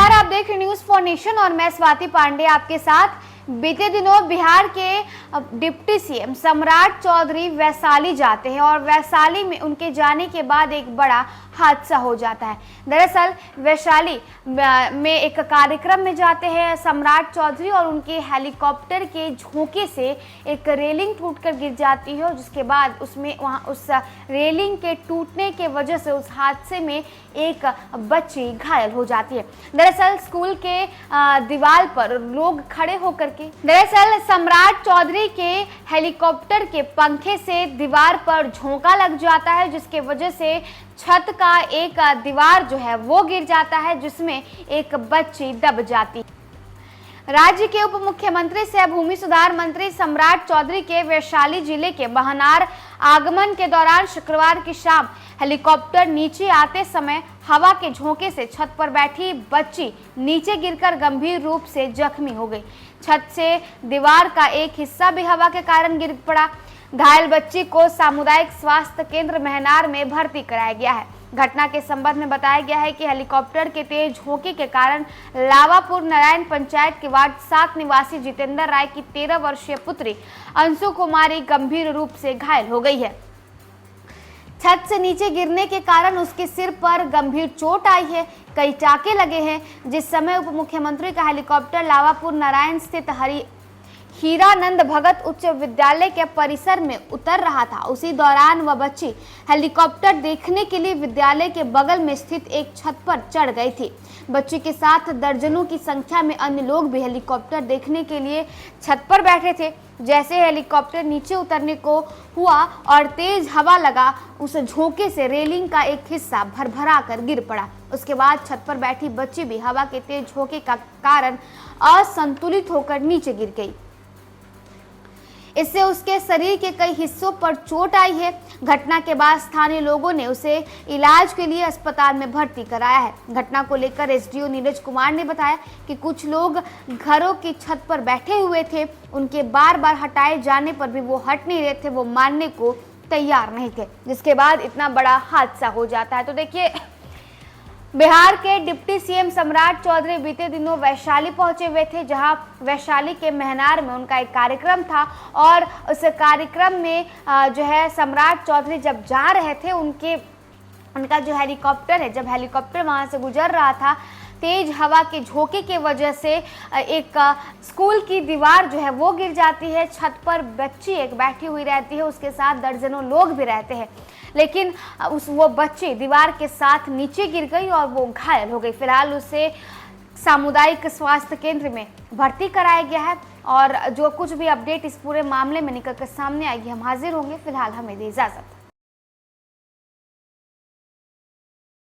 नमस्कार, आप देख रहे न्यूज फॉर नेशन और मैं स्वाति पांडे आपके साथ। बीते दिनों बिहार के डिप्टी सीएम सम्राट चौधरी वैशाली जाते हैं और वैशाली में उनके जाने के बाद एक बड़ा हादसा हो जाता है। दरअसल वैशाली में एक कार्यक्रम में जाते हैं सम्राट चौधरी और उनके हेलीकॉप्टर के झोंके से एक रेलिंग टूटकर गिर जाती है, जिसके बाद उसमें वहां उस रेलिंग के टूटने के वजह से उस हादसे में एक बच्ची घायल हो जाती है। दरअसल स्कूल के दीवार पर लोग खड़े होकर दरअसल सम्राट चौधरी के हेलीकॉप्टर के पंखे से दीवार पर झोंका लग जाता है, जिसके वजह से छत का एक दीवार जो है वो गिर जाता है, जिसमें एक बच्ची दब जाती है। राज्य के उप मुख्यमंत्री सह भूमि सुधार मंत्री सम्राट चौधरी के वैशाली जिले के बहनार आगमन के दौरान शुक्रवार की शाम हेलीकॉप्टर नीचे आते समय हवा के झोंके से छत पर बैठी बच्ची नीचे गिरकर गंभीर रूप से जख्मी हो गई। छत से दीवार का एक हिस्सा भी हवा के कारण गिर पड़ा। घायल बच्ची को सामुदायिक स्वास्थ्य केंद्र महनार में भर्ती कराया गया है। घटना के संबंध में बताया गया है कि हेलीकॉप्टर के तेज झोंके के कारण लावापुर नारायण पंचायत के वार्ड 7 निवासी जितेंद्र राय की 13 वर्षीय पुत्री अंशु कुमारी गंभीर रूप से घायल हो गई है। छत से नीचे गिरने के कारण उसके सिर पर गंभीर चोट आई है, कई टाके लगे हैं। जिस समय उप मुख्यमंत्री का हेलीकॉप्टर लावापुर नारायण स्थित हीरानंद भगत उच्च विद्यालय के परिसर में उतर रहा था, उसी दौरान वह बच्ची हेलीकॉप्टर देखने के लिए विद्यालय के बगल में स्थित एक छत पर चढ़ गई थी। बच्ची के साथ दर्जनों की संख्या में अन्य लोग भी हेलीकॉप्टर देखने के लिए छत पर बैठे थे। जैसे हेलीकॉप्टर नीचे उतरने को हुआ और तेज हवा लगा, उस झोंके से रेलिंग का एक हिस्सा भरभरा कर गिर पड़ा। उसके बाद छत पर बैठी बच्ची भी हवा के तेज झोंके का कारण असंतुलित होकर नीचे गिर गई। इससे उसके शरीर के कई हिस्सों पर चोट आई है। घटना के बाद स्थानीय लोगों ने उसे इलाज के लिए अस्पताल में भर्ती कराया है। घटना को लेकर एसडीओ नीरज कुमार ने बताया कि कुछ लोग घरों की छत पर बैठे हुए थे, उनके बार बार हटाए जाने पर भी वो हट नहीं रहे थे, वो मानने को तैयार नहीं थे, जिसके बाद इतना बड़ा हादसा हो जाता है। तो देखिए, बिहार के डिप्टी सीएम सम्राट चौधरी बीते दिनों वैशाली पहुंचे हुए थे, जहां वैशाली के महनार में उनका एक कार्यक्रम था और उस कार्यक्रम में जो है सम्राट चौधरी जब जा रहे थे, उनका जो हेलीकॉप्टर है, जब हेलीकॉप्टर वहां से गुजर रहा था, तेज हवा के झोंके की वजह से एक स्कूल की दीवार जो है वो गिर जाती है। छत पर बच्ची एक बैठी हुई रहती है, उसके साथ दर्जनों लोग भी रहते हैं, लेकिन वो बच्ची दीवार के साथ नीचे गिर गई और वो घायल हो गई। फिलहाल उसे सामुदायिक स्वास्थ्य केंद्र में भर्ती कराया गया है और जो कुछ भी अपडेट इस पूरे मामले में निकल कर सामने आएगी, हम हाजिर होंगे। फिलहाल हमें दे इजाजत।